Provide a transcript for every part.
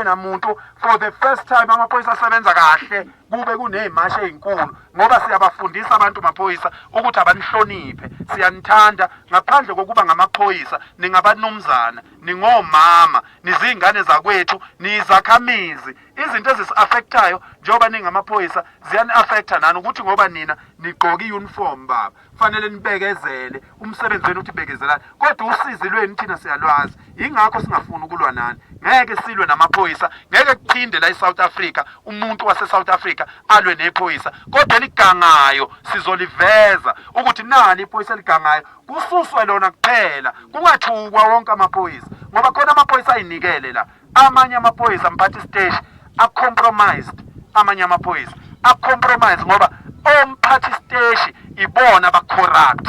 namuntu for the first time amaphoyisa asebenza kahle kube kunezimashe ezinkulu ngoba siyabafundisa abantu maphoyisa ukuthi abanihloniphe siyanithanda ngaphandle kokuba ngamaphoyisa ningabanumzana ningomama nizingane zakwethu nizakhamizi izinto ezisi-affectayo njengoba ningamaphoyisa ziyani-affecta nani ukuthi ngoba nina nigqoke i-uniform baba fanele nibekezele umsebenzi wenu uthi bekezelani kodwa usizi lwenu thina siyalwazi ingakho singafuni ukulwa nani ngeke silwe namaphoyisa ngeke kuphinde la eSouth Africa umuntu wase-South Africa alwe nephoyisa kodwa eligangayo sizoliveza ukuthi nani iphoyisa eligangayo kususwe lona kuphela kungathukwa wonke amaphoyisa ngoba khona amaphoyisa ayinikele la amanye amaphoyisa mphathi stage a-compromised amanye amaphoyisa a-compromise ngoba omphathi stage ibona ba-corrupt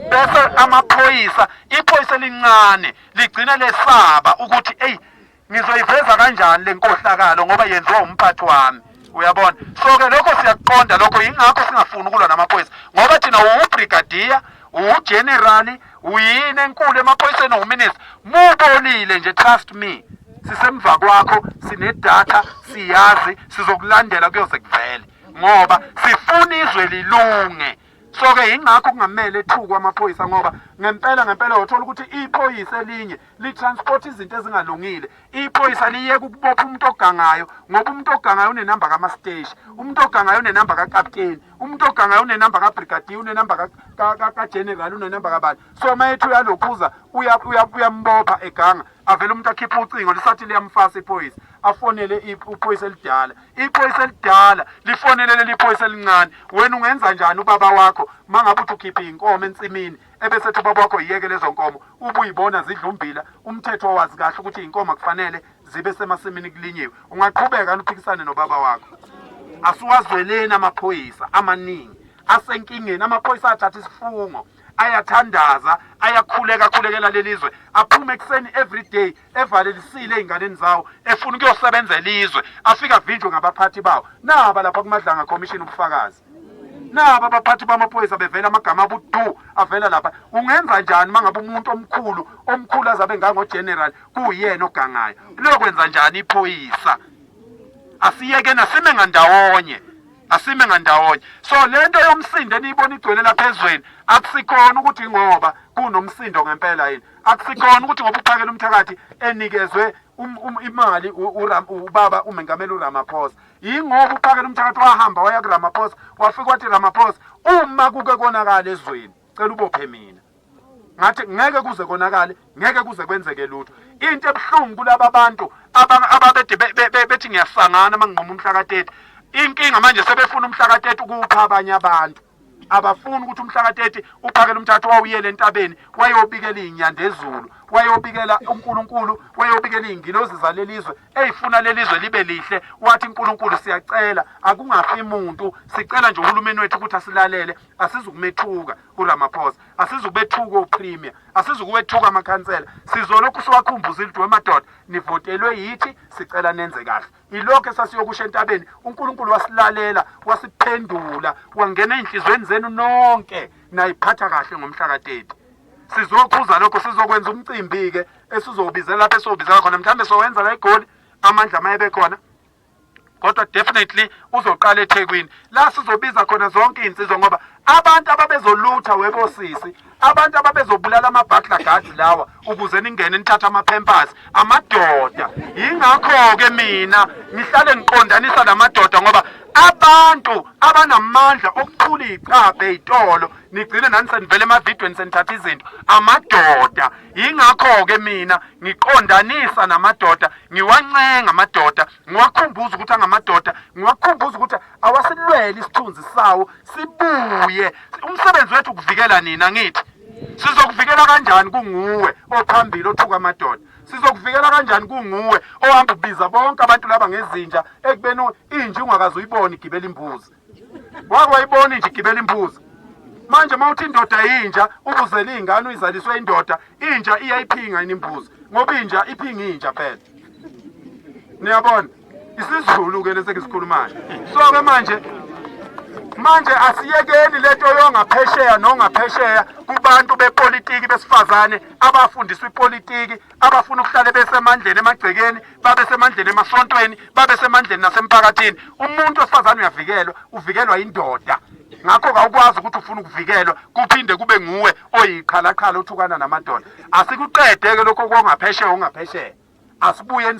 bese amaphoyisa iphoyisa elincane ligcina lesaba ukuthi eyi ngizoyiveza kanjani le nkohlakalo ngoba yenziwa umphathi wami uyabona so-ke lokho siyakuqonda lokho yingakho singafuni ukulwa namaphoyisa ngoba thina ubrigadier ugenerali uyini enkulu emaphoyiseni uminister mubonile nje trust me sisemva kwakho sinedatha siyazi sizokulandela kuyoze kuvele ngoba sifuna izwe lilunge so-ke yingakho kungamele ethukwe amaphoyisa ngoba ngempela uthola ukuthi iphoyisa elinye litransport izinto ezingalungile iphoyisa liyeka ukubopha umuntu ogangayo ngoba umuntu ogangayo unenamba kamasteshi umuntu ogangayo unenamba kakapteni umuntu ogangayo unenamba kabrigadier unenamba kageneral unenamba kabani so mayethu uyalokhuza uyambopha eganga avele umuntu akhipha ucingo lisathi liyamfasa iphoyisa afonele iphoyisa elidala lifonele leli phoyisa elincane wena ungenza njani ubaba wakho mangabe uthi ukhipha inkomo ensimini ebesethi ubaba wakho yiyeke lezo nkomo ubuyibona zidlumbila umthetho wazi kahle ukuthi inkomo kufanele zibe semasimini kulinyiwe ungaqhubeka uphikisane nobaba wakho asiwazweleni amaphoyisa amaningi asenkingeni amaphoyisa athatha isifungo ayathandaza ayakhulekela lelizwe aphume ekseni every day evalelisile ey'nganeni zawo efuna ukuyosebenza elizwe afika vinjwe ngabaphathi bawo naba lapha kumadlanga commission ubufakazi naba abaphathi bamaphoyisa bevela amagama abudu avela lapha ungenza njani mangabe umuntu omkhulu azabe ngangogeneral kuyena ogangayo lokwenza njani iphoyisa asiyeke nasime ngandawonye so lento yomsindo eniyibona igcwele lapha ezweni akusikhona ukuthi ngoba kunomsindo ngempela yini akusikhona ukuthi ngoba uphakela umthakathi enikezwe imali ubaba umengameli uRamaphosa yingoba uphakela umthakathi wahamba waya kuRamaphosa wafika wathi Ramaphosa uma kuke konakala ezweni cela ubophe mina ngathi ngeke kuze konakale ngeke kuze kwenzeke lutho into ebhlungu kulabo bantu ababede bethi ngiyasangana manginqoma umhlaka-30 inkinga manje sebefuna umhlaka-30 ukupha abanye abantu abafuni ukuthi umhlaka-30 uphakele umthathu wawuyele entabeni wayobikela iy'nyanda ezulu wayobikela uNkulunkulu wayobikela iy'ngilozi zalelizwe ey'funa lelizwe libe lihle wathi uNkulunkulu siyacela akungafi muntu sicela nje uhulumeni wethu ukuthi asilalele asizukumethuka uRamaphosa asizukubethuka uPremier asizukubethuka amakhansela sizolokhu siwakhumbuzile ukuthi wemadoda nivotelwe yithi sicela nenze kahle ilokho esasiyokusho entabeni uNkulunkulu wasilalela wasiphendula wangena ey'nhlizweni zenu nonke nayiphatha kahle ngomhlaka-30 sizokhuza lokho sizokwenza umcimbi-ke esizowubizela lapho esizowubizela khona mhlawumbe sowenza la eGoli amandla mayebe khona kodwa definitely uzoqala eThekwini la sizobiza khona zonke iy'nsizwa ngoba abantu ababezolutha webosisi abantu ababezobulala amabhaklagadi lawa ukuze ningene nithathe ama-pampers amadoda yingakho-ke mina ngihlale ngiqondanisa lamadoda ngoba abantu abanamandla okuqhula iy'qaphe ey'tolo nigcine nani senivele emavidweni senithatha izinto amadoda yingakho-ke mina ngiqondanisa namadoda ngiwancenga amadoda ngiwakhumbuza ukuthi angamadoda ngiwakhumbuza ukuthi awasilwele isithunzi sawo sibuye umsebenzi wethu ukuvikela nina ngithi sizokuvikela kanjani kunguwe ophambili othuka amadoda sizokuvikela kanjani kunguwe ohamba ubiza bonke abantu laba ngezinja ekubeni inja ungakaze uyibone igibela imbuzi wakwayibona inja igibela imbuzi manje mawuthi indoda yinja ubuzela iy'ngane uyizaliswe indoda inja iyayiphinga yini imbuzi ngoba inja iphinga inja phela niyabona isiZulu-ke lesi engisikhulumayo so-ke manje manje asiyekeni lento yongaphesheya nongaphesheya kubantu bepolitiki besifazane abafundiswa ipolitiki abafuna ukuhlala besemandleni emagcekeni babe semandleni emasontweni babe semandleni nasemphakathini. Umuntu wesifazane uvikelwa indoda. Ngakho awukwazi ukuthi ufuna ukuvikelwa kuphinde kube nguwe oyiqhalaqhala uthukana namadoda. Asikuqede ke lokho kongaphesheya ongaphesheya. Asibuye